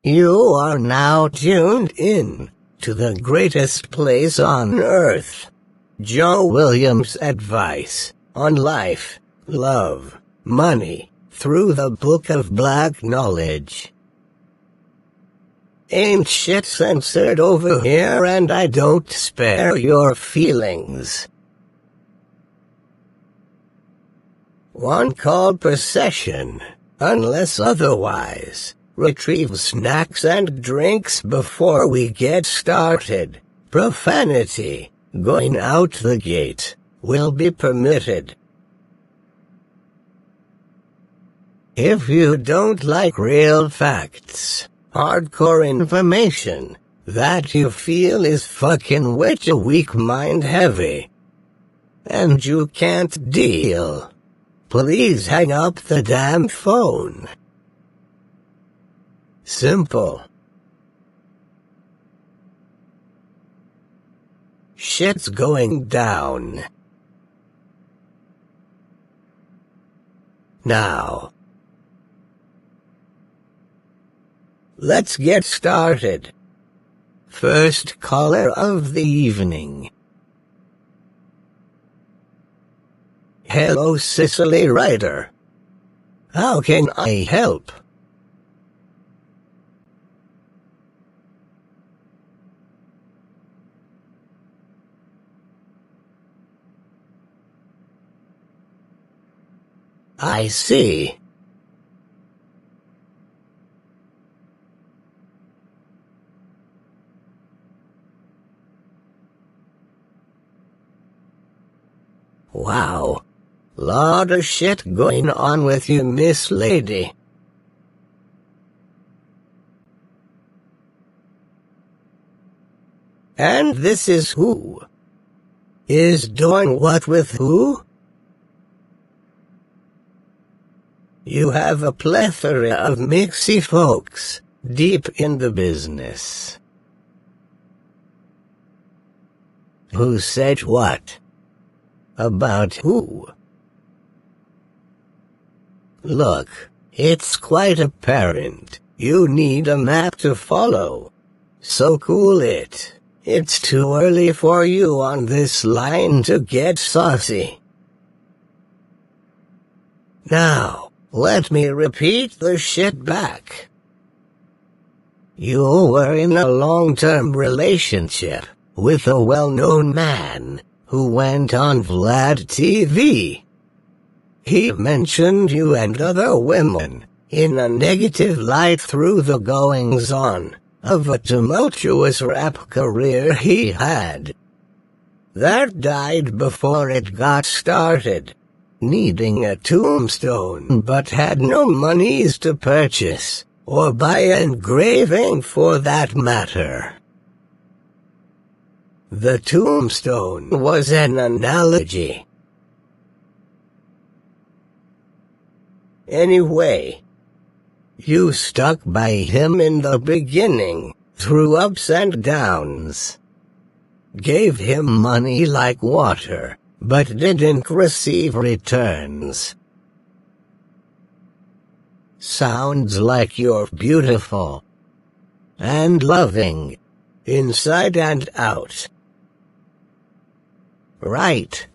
You are now tuned in to the greatest place on earth. Joe Williams' advice on life, love, money, through the Book of Black Knowledge. Ain't shit censored over here, and I don't spare your feelings. One call per session, unless otherwise. Retrieve snacks and drinks before we get started. Profanity, going out the gate, will be permitted. If you don't like real facts, hardcore information, that you feel is fucking way too weak mind heavy, and you can't deal, please hang up the damn phone. Simple. Shit's going down. Now, let's get started. First caller of the evening. Hello, Cicely Ryder. How can I help? I see. Wow. Lot of shit going on with you, Miss Lady. And this is who? Is doing what with who? You have a plethora of mixy folks, deep in the business. Who said what? About who? Look, it's quite apparent, you need a map to follow. So cool it. It's too early for you on this line to get saucy. Now, let me repeat the shit back. You were in a long-term relationship with a well-known man who went on Vlad TV. He mentioned you and other women in a negative light through the goings-on of a tumultuous rap career he had. That died before it got started. Needing a tombstone but had no monies to purchase, or buy engraving for that matter. The tombstone was an analogy. Anyway, you stuck by him in the beginning, through ups and downs. Gave him money like water, but didn't receive returns. Sounds like you're beautiful and loving, inside and out. Right.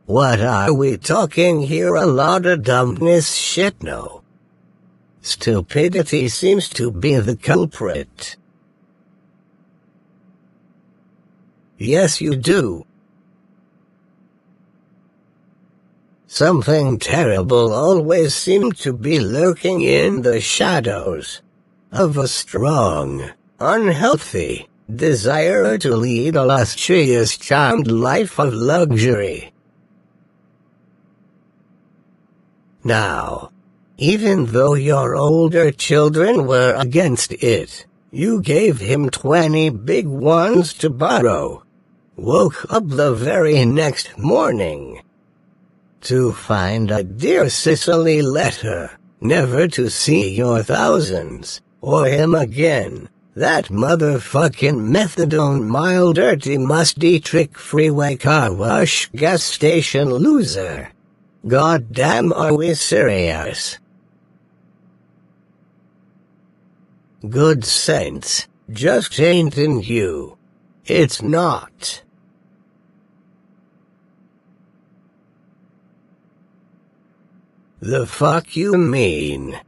What are we talking here? A lot of dumbness shit, no. Stupidity seems to be the culprit. Yes, you do. Something terrible always seemed to be lurking in the shadows of a strong, unhealthy desire to lead a luscious, charmed life of luxury. Now, even though your older children were against it, you gave him 20 big ones to borrow. Woke up the very next morning to find a Dear Cicely letter, never to see your thousands, or him again. That motherfucking methadone mild dirty musty trick freeway car wash gas station loser. Goddamn, are we serious? Good sense just ain't in you. It's not. The fuck you mean?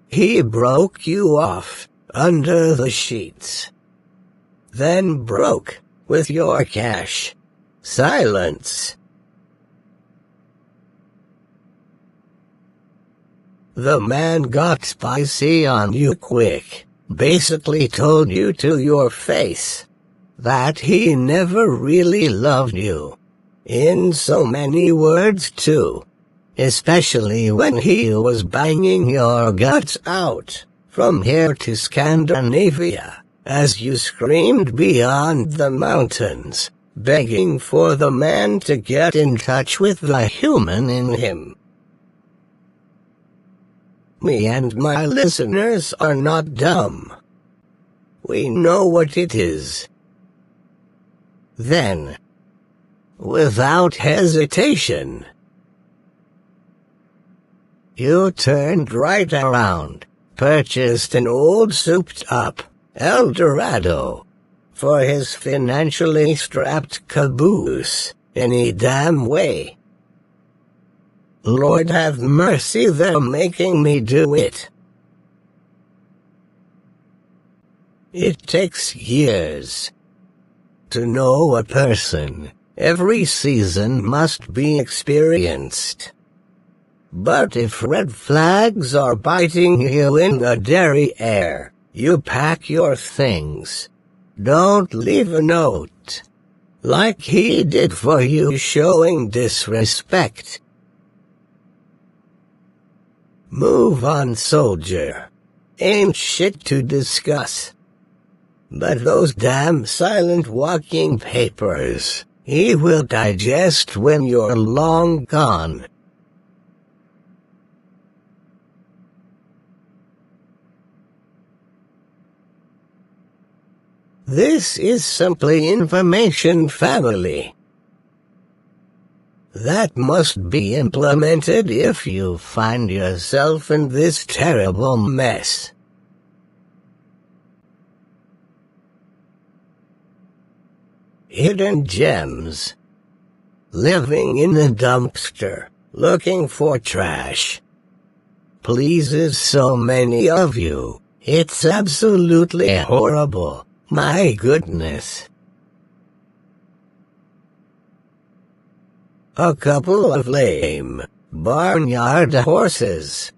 He broke you off under the sheets. Then broke with your cash. Silence. The man got spicy on you quick. Basically told you to your face that he never really loved you. In so many words too. Especially when he was banging your guts out from here to Scandinavia, as you screamed beyond the mountains, begging for the man to get in touch with the human in him. Me and my listeners are not dumb. We know what it is. Then, without hesitation, you turned right around, purchased an old souped-up Eldorado for his financially strapped caboose any damn way. Lord have mercy, they're making me do it. It takes years to know a person. Every season must be experienced. But if red flags are biting you in the derriere, you pack your things. Don't leave a note, like he did for you, showing disrespect. Move on, soldier. Ain't shit to discuss. But those damn silent walking papers, he will digest when you're long gone. This is simply information, family. That must be implemented if you find yourself in this terrible mess. Hidden gems. Living in a dumpster, looking for trash. Pleases so many of you. It's absolutely horrible. My goodness. A couple of lame barnyard horses.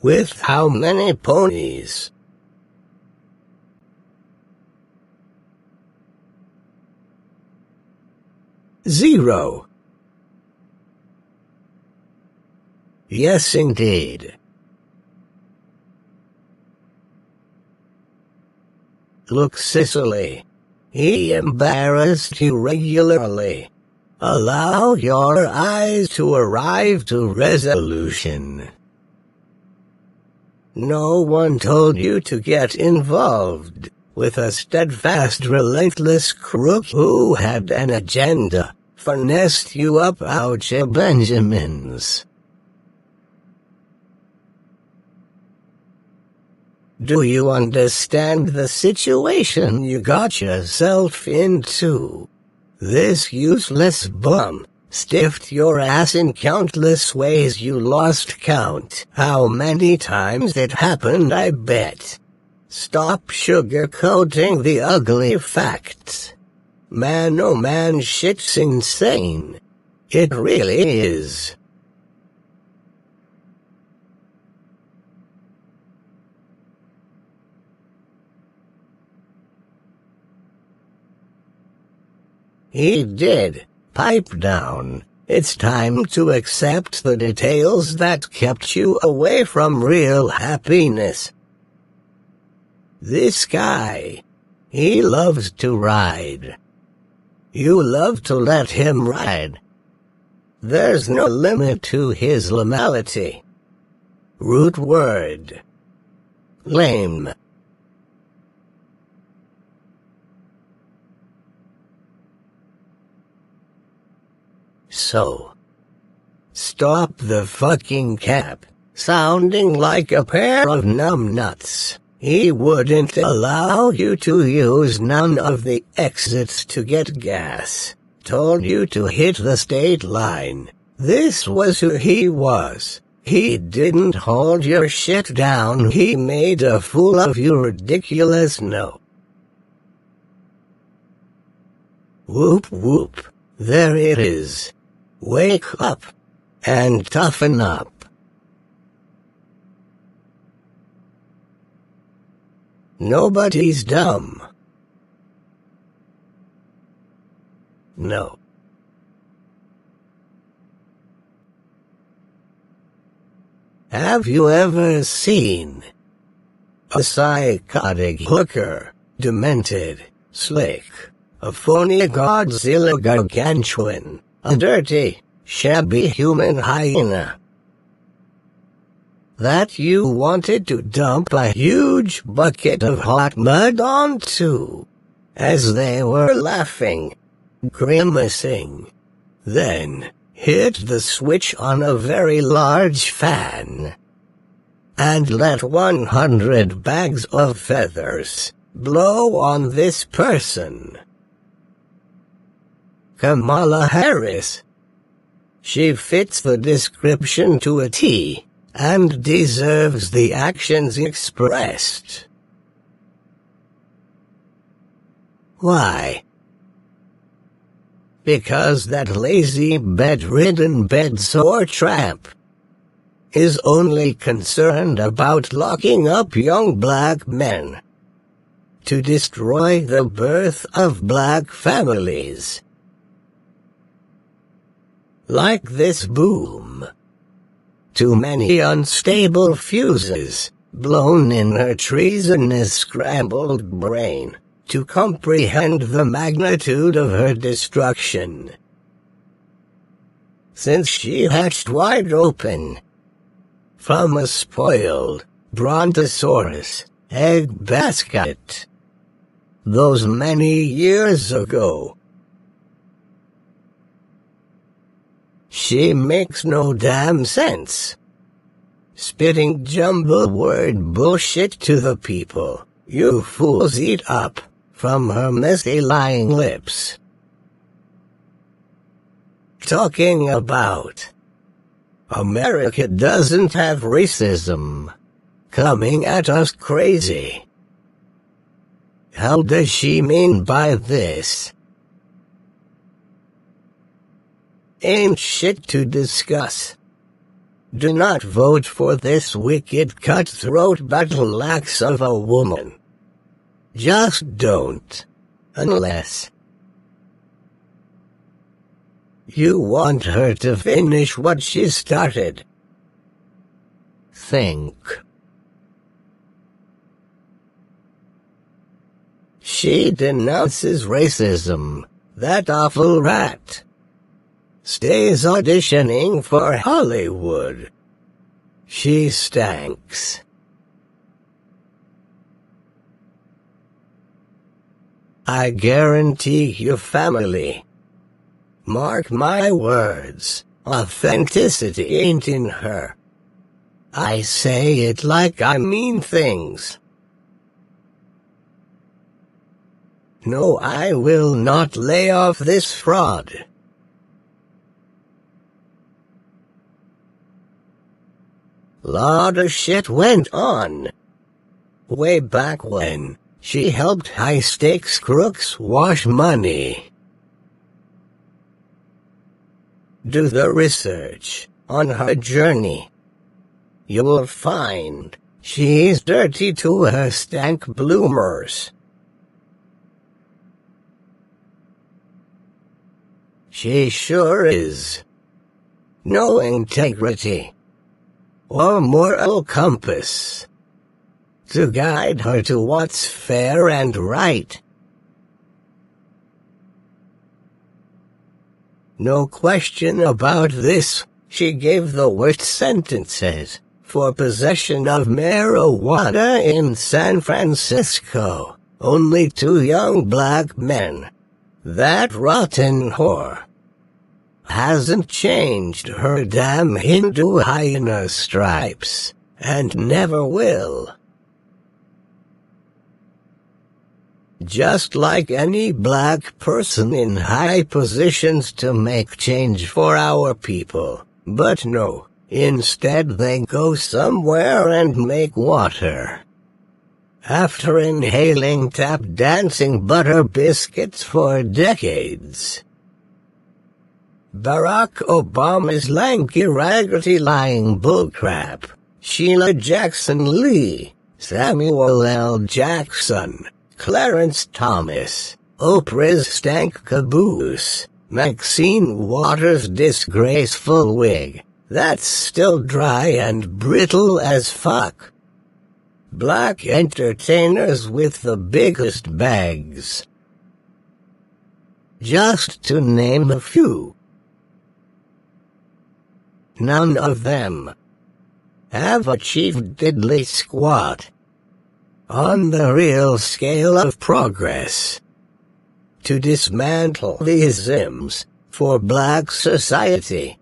With how many ponies? Zero. Yes, indeed. Look, Cicely. He embarrassed you regularly. Allow your eyes to arrive to resolution. No one told you to get involved with a steadfast, relentless crook who had an agenda. Finessed you up out your Benjamins. Do you understand the situation you got yourself into? This useless bum stiffed your ass in countless ways. You lost count how many times it happened, I bet. Stop sugarcoating the ugly facts. Man, oh man, shit's insane. It really is. He did. Pipe down. It's time to accept the details that kept you away from real happiness. This guy, he loves to ride. You love to let him ride. There's no limit to his lamality. Root word. Lame. So, stop the fucking cap, sounding like a pair of numbnuts. He wouldn't allow you to use none of the exits to get gas. Told you to hit the state line. This was who he was. He didn't hold your shit down. He made a fool of you. Ridiculous. No. Whoop whoop. There it is. Wake up. And toughen up. Nobody's dumb. No. Have you ever seen a psychotic hooker, demented, slick, a phony Godzilla gargantuan, a dirty, shabby human hyena that you wanted to dump a huge bucket of hot mud onto, as they were laughing, grimacing, then hit the switch on a very large fan, and let 100 bags of feathers blow on this person? Kamala Harris. She fits the description to a T, and deserves the actions expressed. Why? Because that lazy, bedridden, bedsore tramp is only concerned about locking up young black men to destroy the birth of black families. Like this boom. Too many unstable fuses blown in her treasonous scrambled brain to comprehend the magnitude of her destruction. Since she hatched wide open from a spoiled brontosaurus egg basket those many years ago, she makes no damn sense. Spitting jumble word bullshit to the people you fools eat up from her messy lying lips. Talking about America doesn't have racism. Coming at us crazy. How does she mean by this? Ain't shit to discuss. Do not vote for this wicked cutthroat battle axe of a woman. Just don't. Unless you want her to finish what she started. Think. She denounces racism, that awful rat. Stays auditioning for Hollywood. She stanks. I guarantee your family. Mark my words, authenticity ain't in her. I say it like I mean things. No, I will not lay off this fraud. Lot of shit went on. Way back when she helped high-stakes crooks wash money. Do the research on her journey. You'll find she's dirty to her stank bloomers. She sure is. No integrity or moral compass to guide her to what's fair and right. No question about this, she gave the worst sentences for possession of marijuana in San Francisco, only 2 young black men. That rotten whore hasn't changed her damn Hindu hyena stripes, and never will. just like any black person in high positions to make change for our people. But no, instead they go somewhere and make water. After inhaling tap dancing butter biscuits for decades. Barack Obama's lanky raggedy lying bullcrap, Sheila Jackson Lee, Samuel L. Jackson, Clarence Thomas, Oprah's stank caboose, Maxine Waters' disgraceful wig, that's still dry and brittle as fuck. Black entertainers with the biggest bags. Just to name a few. None of them have achieved diddly squat on the real scale of progress to dismantle these isms for black society.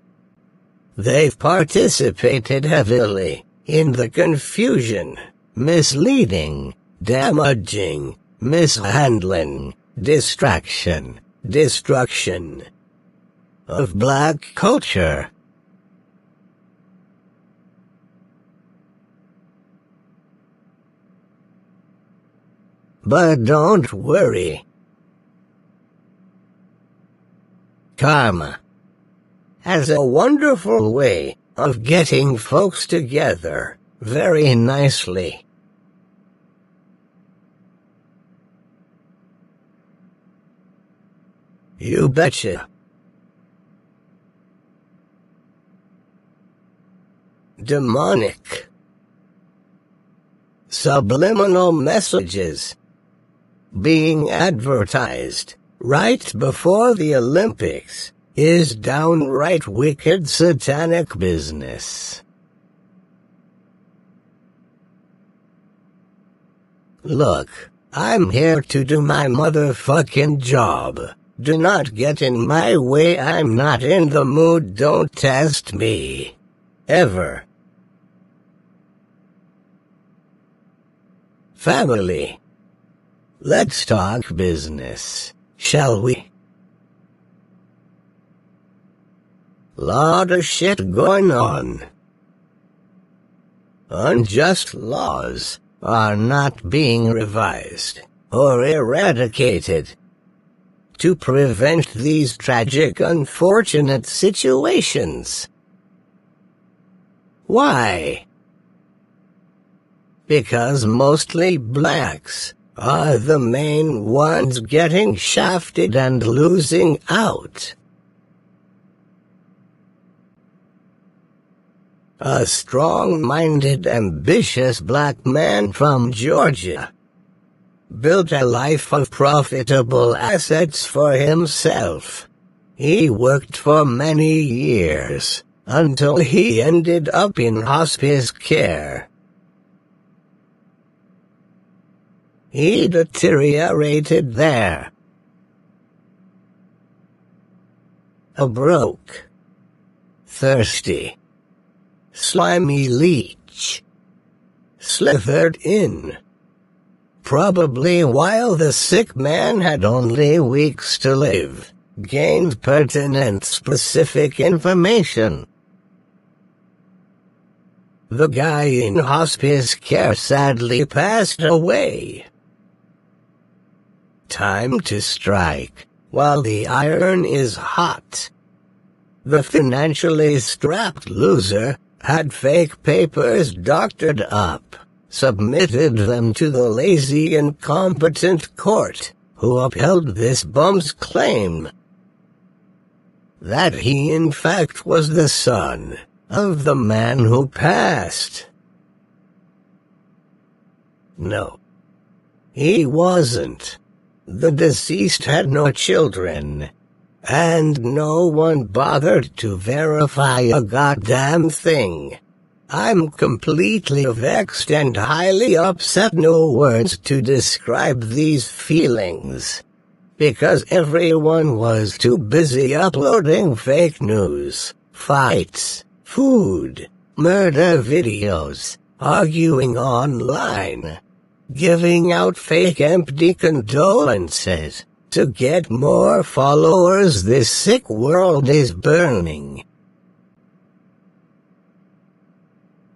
They've participated heavily in the confusion, misleading, damaging, mishandling, distraction, destruction of black culture. But don't worry. Karma has a wonderful way of getting folks together very nicely. You betcha. Demonic. Subliminal messages being advertised right before the Olympics is downright wicked satanic business. Look, I'm here to do my motherfucking job. Do not get in my way, I'm not in the mood, don't test me. Ever. Family. Let's talk business, shall we? Lot of shit going on. Unjust laws are not being revised or eradicated to prevent these tragic, unfortunate situations. Why? Because mostly blacks are the main ones getting shafted and losing out. A strong-minded, ambitious black man from Georgia built a life of profitable assets for himself. He worked for many years until he ended up in hospice care. He deteriorated there. A broke, thirsty, slimy leech slithered in, probably while the sick man had only weeks to live, gained pertinent specific information. The guy in hospice care sadly passed away. Time to strike while the iron is hot. The financially strapped loser had fake papers doctored up, submitted them to the lazy, incompetent court, who upheld this bum's claim that he in fact was the son of the man who passed. No, he wasn't. The deceased had no children, and no one bothered to verify a goddamn thing. I'm completely vexed and highly upset, no words to describe these feelings, because everyone was too busy uploading fake news, fights, food, murder videos, arguing online, giving out fake empty condolences. To get more followers, this sick world is burning.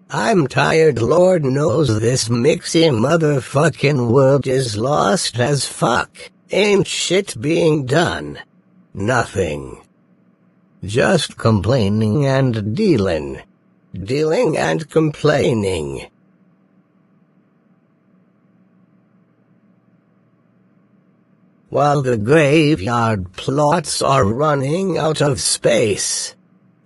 I'm tired, Lord knows this mixy motherfucking world is lost as fuck. Ain't shit being done. Nothing. Just complaining and dealing. Dealing and complaining. While the graveyard plots are running out of space.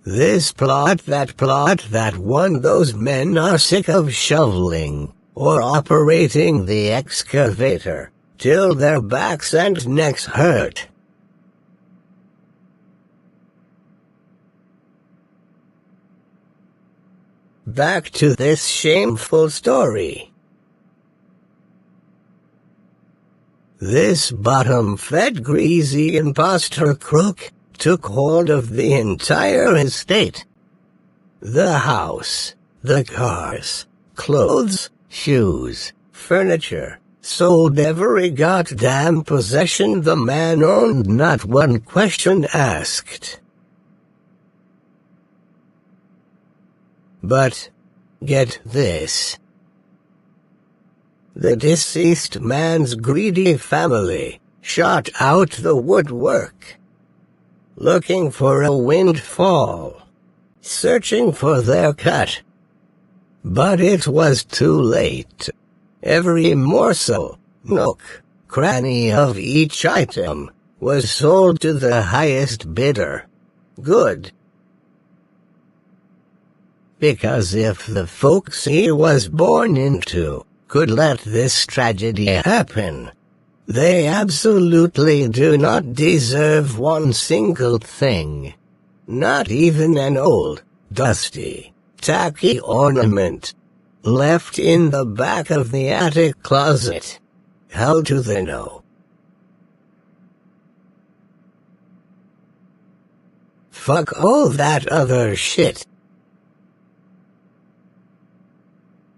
This plot, that one, those men are sick of shoveling, or operating the excavator, till their backs and necks hurt. Back to this shameful story. This bottom-fed greasy imposter crook took hold of the entire estate. The house, the cars, clothes, shoes, furniture, sold every goddamn possession the man owned, not one question asked. But, get this. The deceased man's greedy family shot out the woodwork, looking for a windfall, searching for their cut. But it was too late. Every morsel, nook, cranny of each item was sold to the highest bidder. Good. Because if the folks he was born into could let this tragedy happen, they absolutely do not deserve one single thing. Not even an old, dusty, tacky ornament left in the back of the attic closet. Hell to the no. Fuck all that other shit.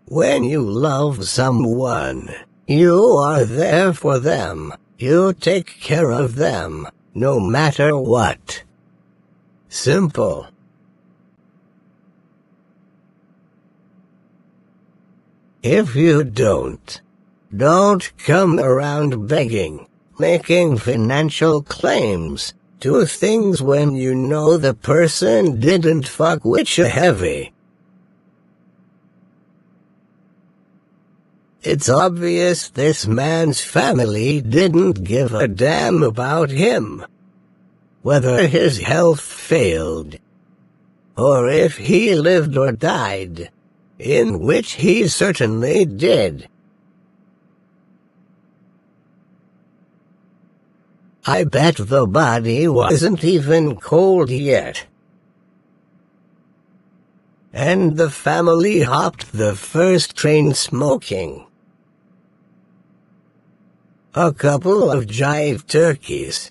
When you love someone, you are there for them. You take care of them, no matter what. Simple. If you don't come around begging, making financial claims to things when you know the person didn't fuck with you heavy. It's obvious this man's family didn't give a damn about him. Whether his health failed, or if he lived or died, in which he certainly did. I bet the body wasn't even cold yet. And the family hopped the first train smoking. A couple of jive turkeys,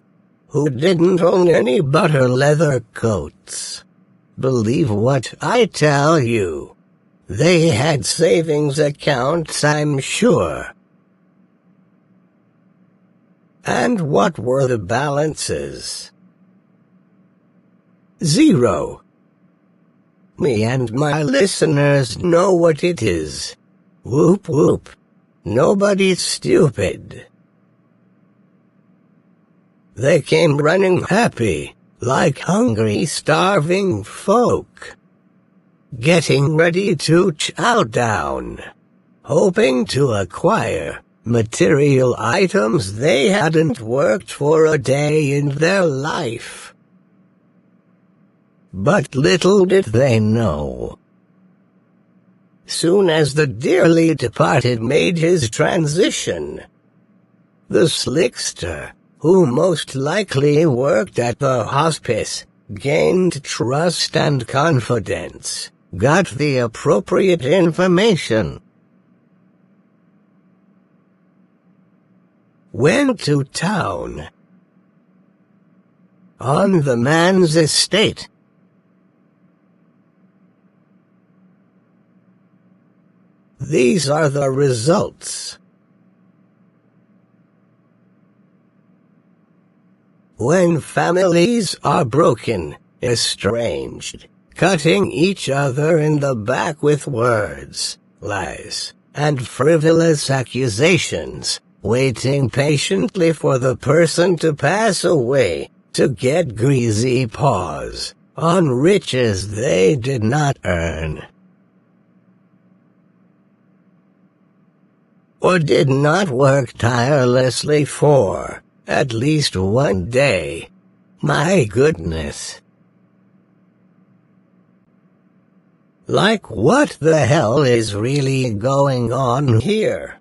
who didn't own any butter leather coats. Believe what I tell you. They had savings accounts, I'm sure. And what were the balances? 0. Me and my listeners know what it is. Whoop whoop. Nobody's stupid. They came running happy, like hungry, starving folk, getting ready to chow down, hoping to acquire material items they hadn't worked for a day in their life. But little did they know. Soon as the dearly departed made his transition, the slickster, who most likely worked at the hospice, gained trust and confidence, got the appropriate information, went to town on the man's estate. These are the results. When families are broken, estranged, cutting each other in the back with words, lies, and frivolous accusations, waiting patiently for the person to pass away, to get greasy paws on riches they did not earn, or did not work tirelessly for, at least one day. My goodness. Like, what the hell is really going on here?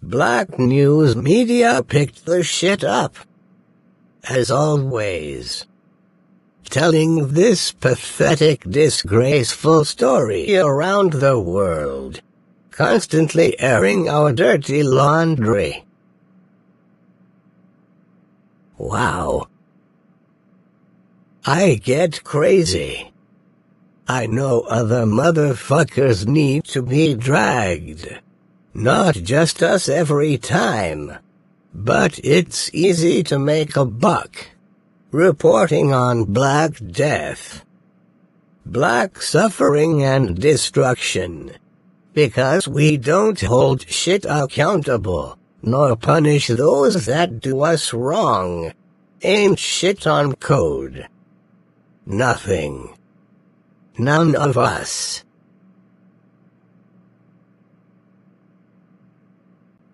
Black news media picked the shit up, as always, telling this pathetic, disgraceful story around the world, constantly airing our dirty laundry. Wow. I get crazy. I know other motherfuckers need to be dragged. Not just us every time. But it's easy to make a buck reporting on black death, black suffering and destruction, because we don't hold shit accountable, nor punish those that do us wrong. Ain't shit on code. Nothing. None of us.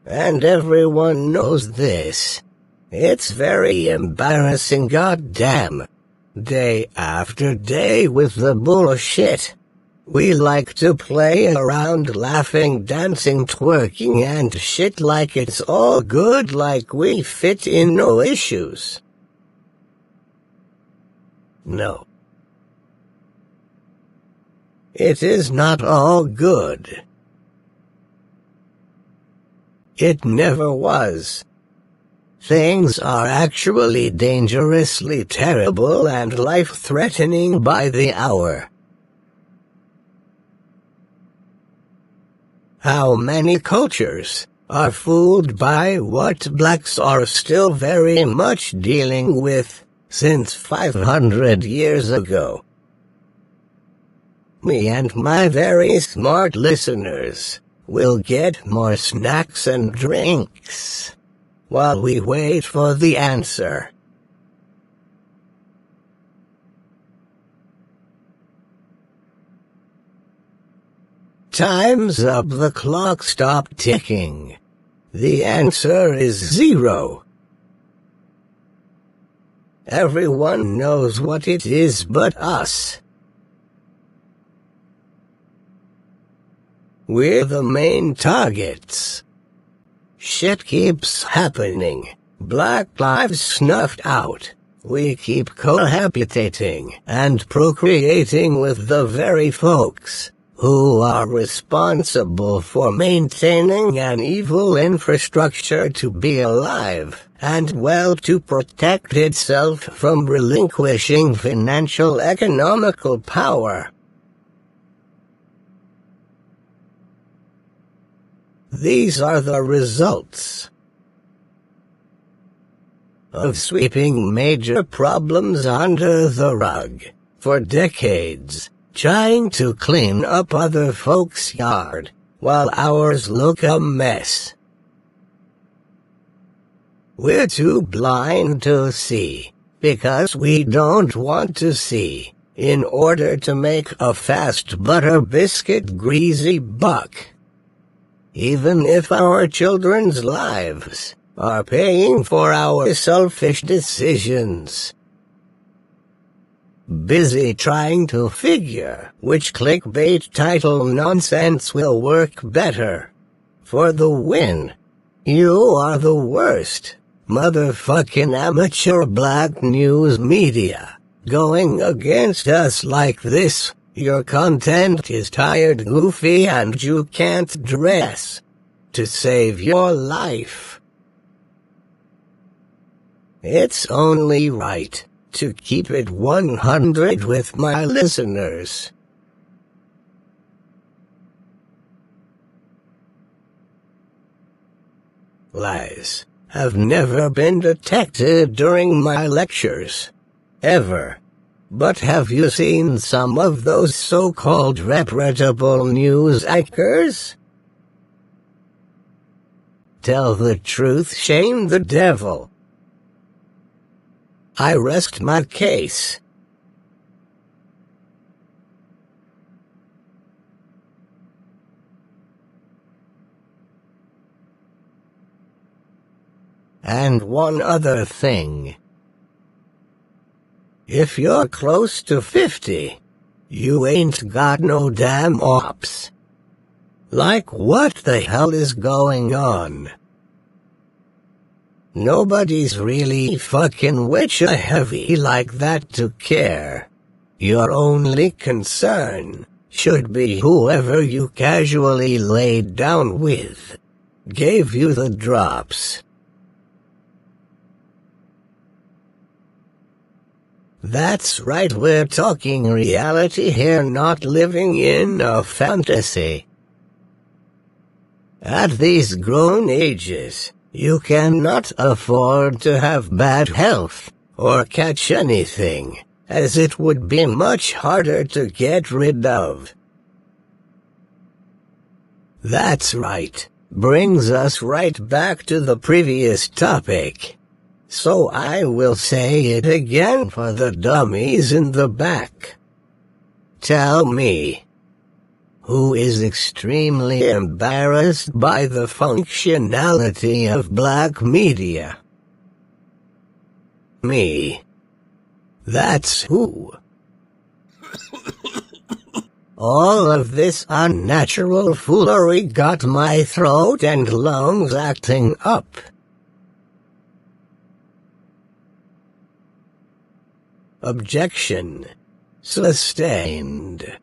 And everyone knows this. It's very embarrassing, goddamn. Day after day with the bullshit. We like to play around laughing, dancing, twerking and shit like it's all good, like we fit in, no issues. No. It is not all good. It never was. Things are actually dangerously terrible and life-threatening by the hour. How many cultures are fooled by what blacks are still very much dealing with since 500 years ago? Me and my very smart listeners will get more snacks and drinks while we wait for the answer. Time's up, the clock stopped ticking. The answer is 0. Everyone knows what it is but us. We're the main targets. Shit keeps happening. Black lives snuffed out. We keep cohabitating and procreating with the very folks who are responsible for maintaining an evil infrastructure to be alive and well, to protect itself from relinquishing financial economical power. These are the results of sweeping major problems under the rug for decades, trying to clean up other folks' yard while ours look a mess. We're too blind to see, because we don't want to see, in order to make a fast butter biscuit greasy buck. Even if our children's lives are paying for our selfish decisions. Busy trying to figure which clickbait title nonsense will work better for the win. You are the worst motherfucking amateur black news media going against us like this. Your content is tired, goofy, and you can't dress to save your life. It's only right to keep it 100 with my listeners. lies have never been detected during my lectures. Ever. But have you seen some of those so-called reputable news anchors? Tell the truth, shame the devil. I rest my case. And one other thing. If you're close to 50, you ain't got no damn ops. Like, what the hell is going on? Nobody's really fucking witcher heavy like that to care. Your only concern should be whoever you casually laid down with gave you the drops. That's right, we're talking reality here, not living in a fantasy. At these grown ages, you cannot afford to have bad health, or catch anything, as it would be much harder to get rid of. That's right, brings us right back to the previous topic. So I will say it again for the dummies in the back. Tell me, who is extremely embarrassed by the functionality of black media? Me. That's who. All of this unnatural foolery got my throat and lungs acting up. Objection. Sustained.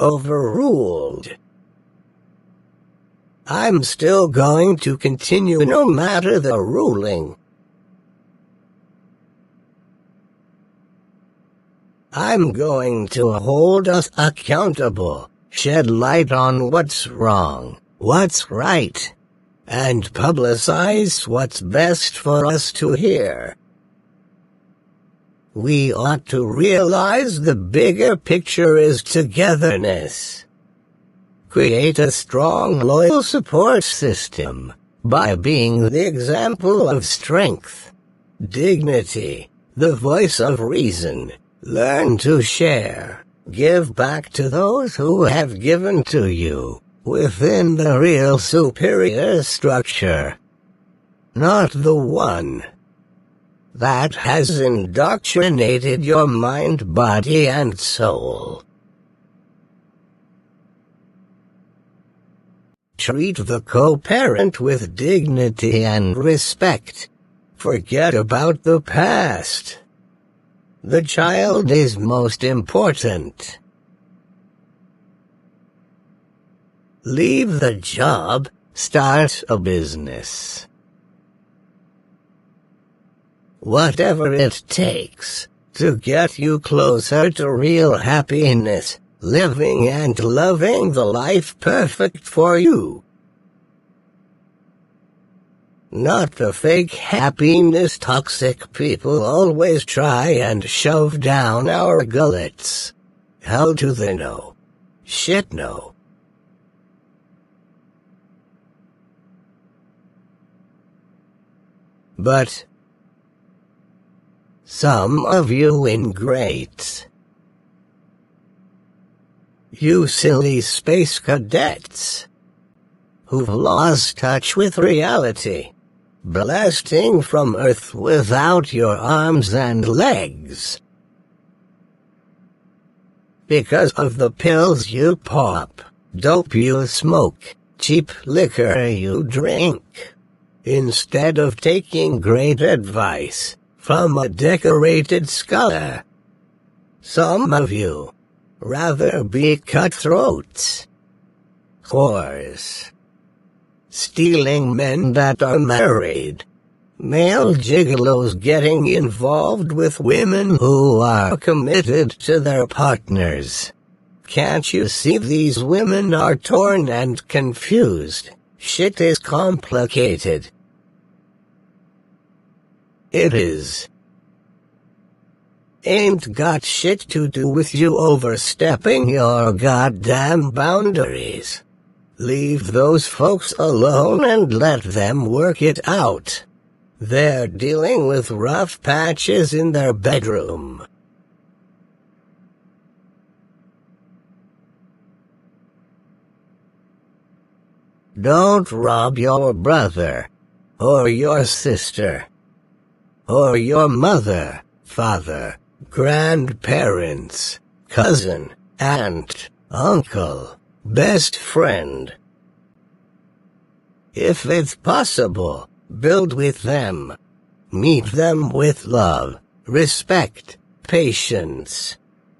Overruled. I'm still going to continue no matter the ruling. I'm going to hold us accountable, shed light on what's wrong, what's right, and publicize what's best for us to hear. We ought to realize the bigger picture is togetherness. Create a strong, loyal support system by being the example of strength, dignity, the voice of reason. Learn to share, give back to those who have given to you, within the real superior structure. Not the one that has indoctrinated your mind, body, and soul. Treat the co-parent with dignity and respect. Forget about the past. The child is most important. Leave the job, start a business. Whatever it takes to get you closer to real happiness, living and loving the life perfect for you. Not the fake happiness toxic people always try and shove down our gullets. Hell to the no. Shit no. But some of you ingrates, you silly space cadets, who've lost touch with reality, blasting from Earth without your arms and legs, because of the pills you pop, dope you smoke, cheap liquor you drink, instead of taking great advice from a decorated scholar. Some of you rather be cutthroats, whores, stealing men that are married, male gigolos getting involved with women who are committed to their partners. Can't you see these women are torn and confused? Shit is complicated. It is. Ain't got shit to do with you overstepping your goddamn boundaries. Leave those folks alone and let them work it out. They're dealing with rough patches in their bedroom. Don't rob your brother, or your sister, or your mother, father, grandparents, cousin, aunt, uncle, best friend. If it's possible, build with them. Meet them with love, respect, patience,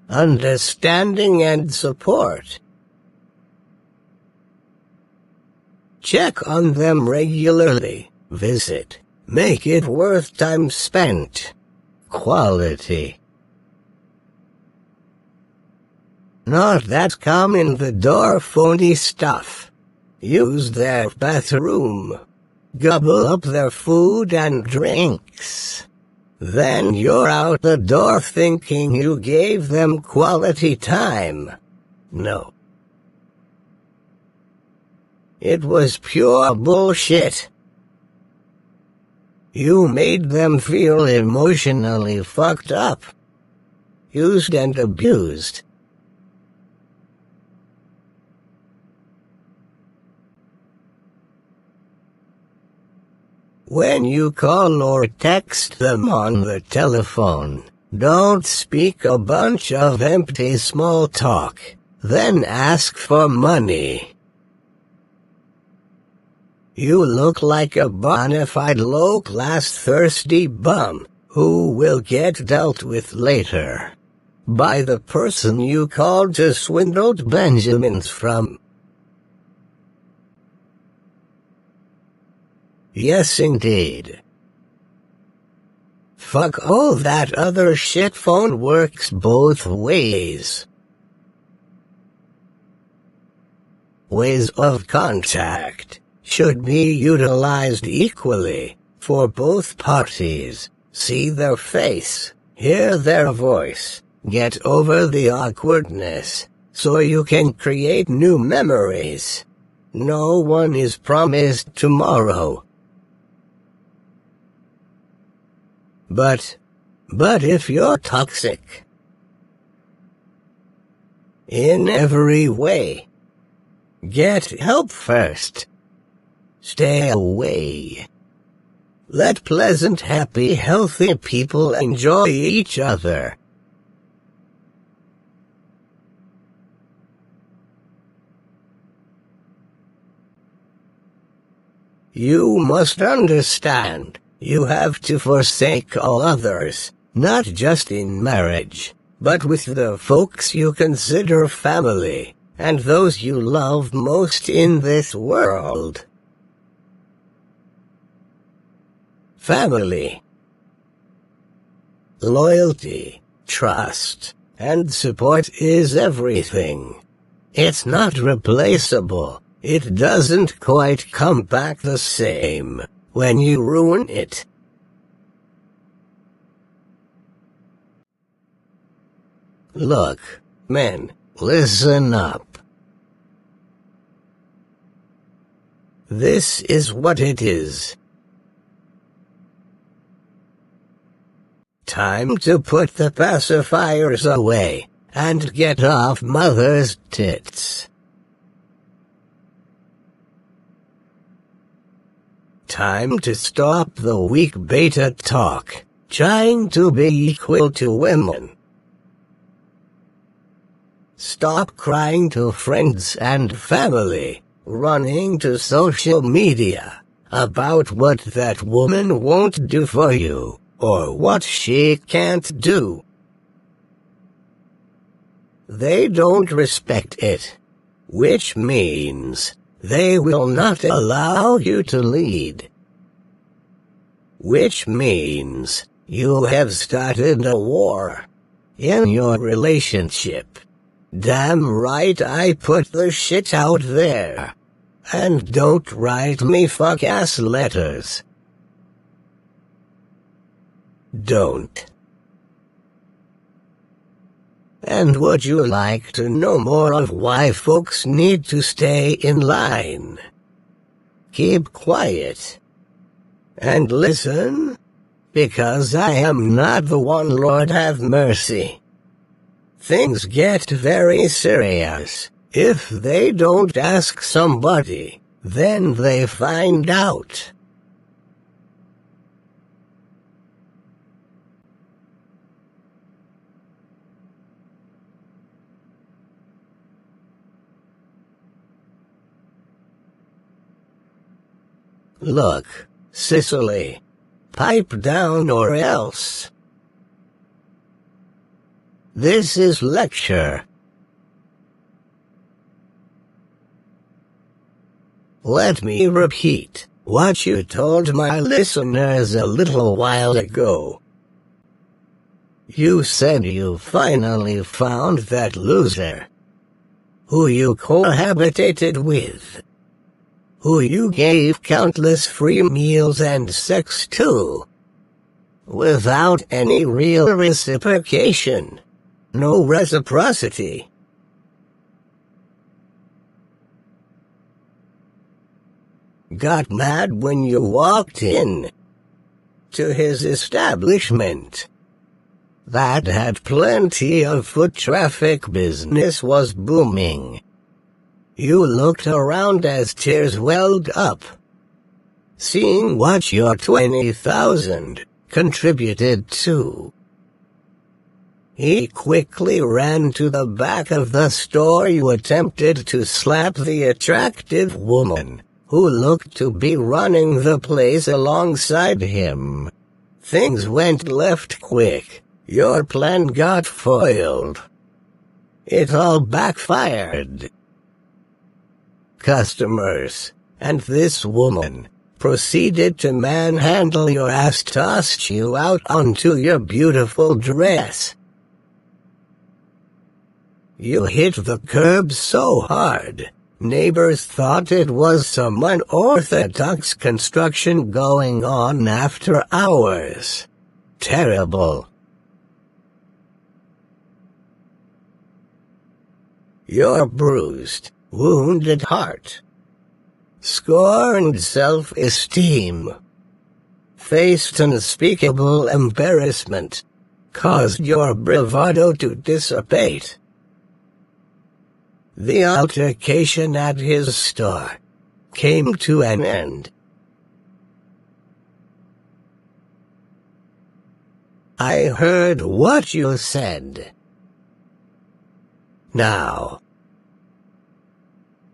understanding and support. Check on them regularly, visit, make it worth time spent. Quality. Not that come in the door phony stuff. Use their bathroom. Gobble up their food and drinks. Then you're out the door thinking you gave them quality time. No. It was pure bullshit. You made them feel emotionally fucked up. Used and abused. When you call or text them on the telephone, don't speak a bunch of empty small talk, then ask for money. You look like a bona fide low-class thirsty bum, who will get dealt with later by the person you called to swindled Benjamins from. Yes, indeed. Fuck all that other shit. Phone works both ways. Ways of contact should be utilized equally, for both parties. See their face, hear their voice, get over the awkwardness, so you can create new memories. No one is promised tomorrow. But if you're toxic in every way, get help first. Stay away. Let pleasant, happy, healthy people enjoy each other. You must understand, you have to forsake all others, not just in marriage, but with the folks you consider family, and those you love most in this world. Family. Loyalty, trust, and support is everything. It's not replaceable. It doesn't quite come back the same when you ruin it. Look, men, listen up. This is what it is. Time to put the pacifiers away and get off mother's tits. Time to stop the weak beta talk, trying to be equal to women. Stop crying to friends and family, running to social media, about what that woman won't do for you, or what she can't do. They don't respect it, which means they will not allow you to lead. Which means you have started a war in your relationship. Damn right I put the shit out there. And don't write me fuck-ass letters. don't. And would you like to know more of why folks need to stay in line? Keep quiet and listen, because I am not the one, Lord have mercy. Things get very serious if they don't ask somebody, then they find out. Look, Sicily, pipe down or else. This is lecture. Let me repeat what you told my listeners a little while ago. You said you finally found that loser who you cohabitated with, who you gave countless free meals and sex to, without any real reciprocation, no reciprocity. Got mad when you walked in to his establishment that had plenty of foot traffic, business was booming. You looked around as tears welled up, seeing what your 20,000 contributed to. He quickly ran to the back of the store. You attempted to slap the attractive woman who looked to be running the place alongside him. Things went left quick. Your plan got foiled. It all backfired. Customers and this woman proceeded to manhandle your ass, tossed you out onto your beautiful dress. You hit the curb so hard, neighbors thought it was some unorthodox construction going on after hours. Terrible. Your bruised, wounded heart, scorned self-esteem, faced unspeakable embarrassment, caused your bravado to dissipate. The altercation at his store came to an end. I heard what you said. Now,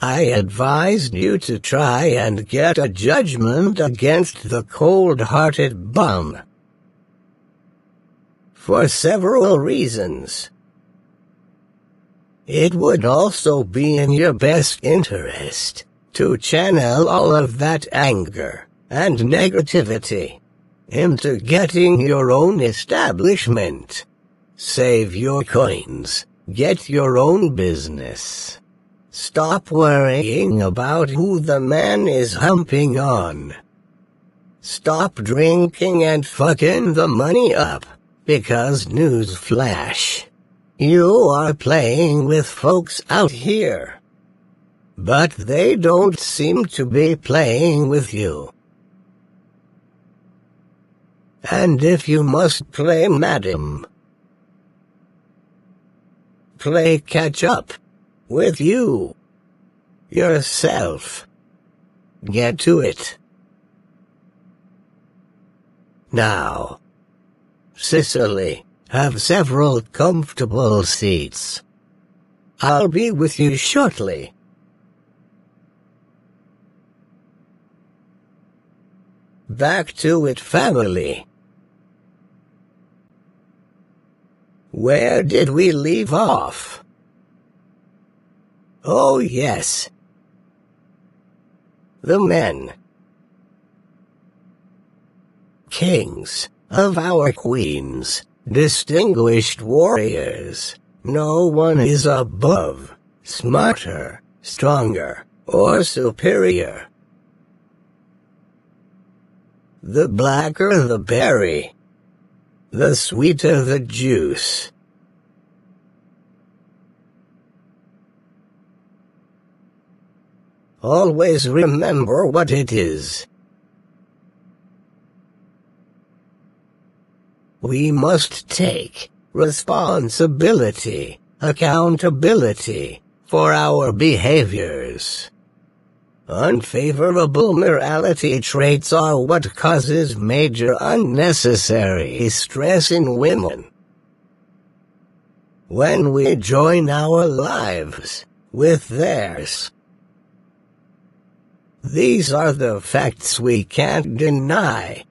I advised you to try and get a judgment against the cold-hearted bum for several reasons. It would also be in your best interest to channel all of that anger and negativity into getting your own establishment. Save your coins. Get your own business. Stop worrying about who the man is humping on. Stop drinking and fucking the money up, because newsflash, you are playing with folks out here, but they don't seem to be playing with you. And if you must play madam, play catch up with you yourself. Get to it. Now, Sicily, have several comfortable seats. I'll be with you shortly. Back to it, family. Where did we leave off? Oh yes. The men. Kings of our queens, distinguished warriors. No one is above, smarter, stronger, or superior. The blacker the berry, the sweeter the juice. Always remember what it is. We must take responsibility, accountability, for our behaviors. Unfavorable morality traits are what causes major unnecessary stress in women. When we join our lives with theirs, these are the facts we can't deny.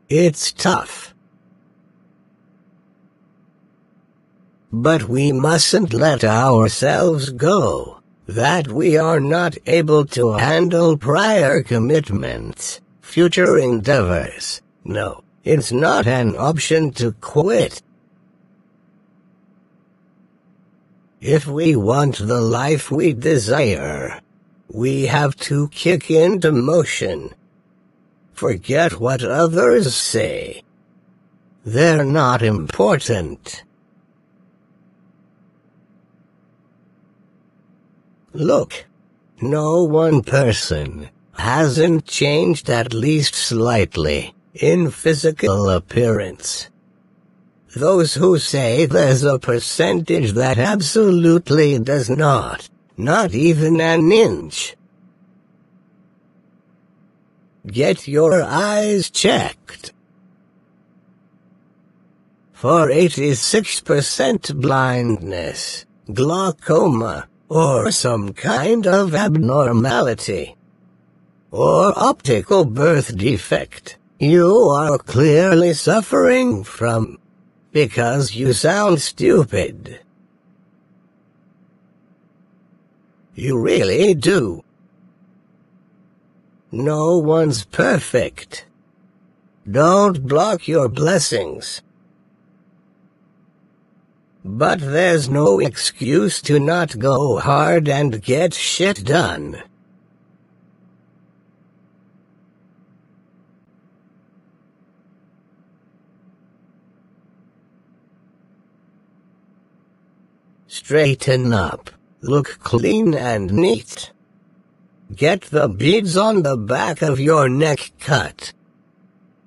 It's tough, but we mustn't let ourselves go that we are not able to handle prior commitments, future endeavors. No, it's not an option to quit. If we want the life we desire, we have to kick into motion. Forget what others say. They're not important. Look, no one person hasn't changed at least slightly in physical appearance. Those who say there's a percentage that absolutely does not even an inch. Get your eyes checked. For 86% blindness, glaucoma, or some kind of abnormality, or optical birth defect, you are clearly suffering from, because you sound stupid. You really do. No one's perfect. Don't block your blessings. But there's no excuse to not go hard and get shit done. Straighten up, look clean and neat. Get the beads on the back of your neck cut.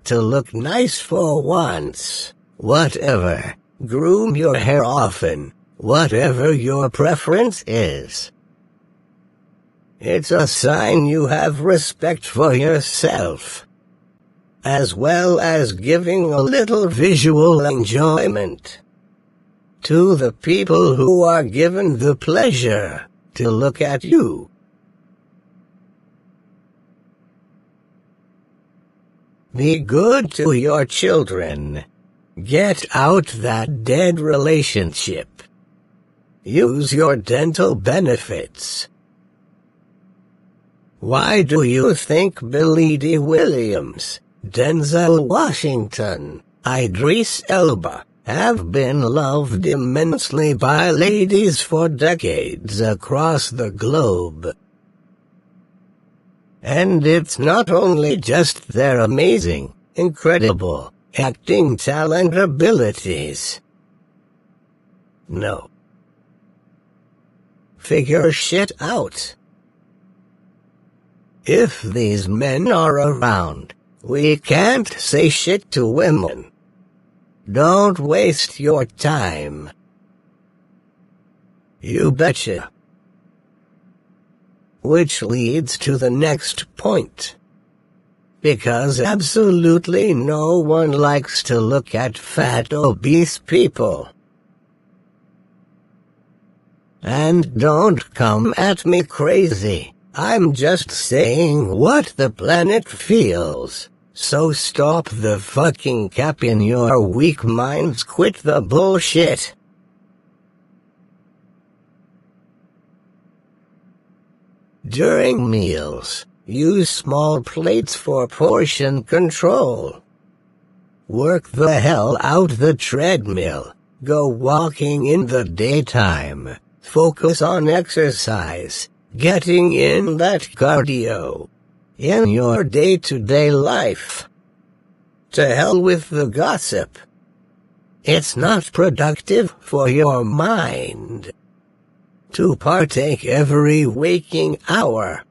To look nice for once, whatever. Groom your hair often, whatever your preference is. It's a sign you have respect for yourself, as well as giving a little visual enjoyment to the people who are given the pleasure to look at you. Be good to your children. Get out that dead relationship. Use your dental benefits. Why do you think Billy D. Williams, Denzel Washington, Idris Elba have been loved immensely by ladies for decades across the globe? And it's not only just their amazing, incredible acting talent abilities. No. Figure shit out. If these men are around, we can't say shit to women. Don't waste your time. You betcha. Which leads to the next point. Because absolutely no one likes to look at fat, obese people. And don't come at me crazy. I'm just saying what the planet feels. So stop the fucking cap in your weak minds. Quit the bullshit. During meals, use small plates for portion control. Work the hell out the treadmill. Go walking in the daytime. Focus on exercise. Getting in that cardio. in your day-to-day life. To hell with the gossip. It's not productive for your mind to partake every waking hour.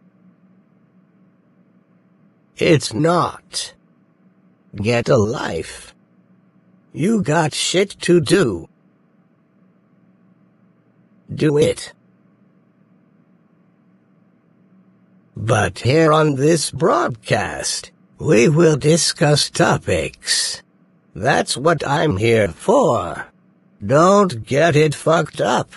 It's not. Get a life. You got shit to do. Do it. But here on this broadcast, we will discuss topics. That's what I'm here for. Don't get it fucked up.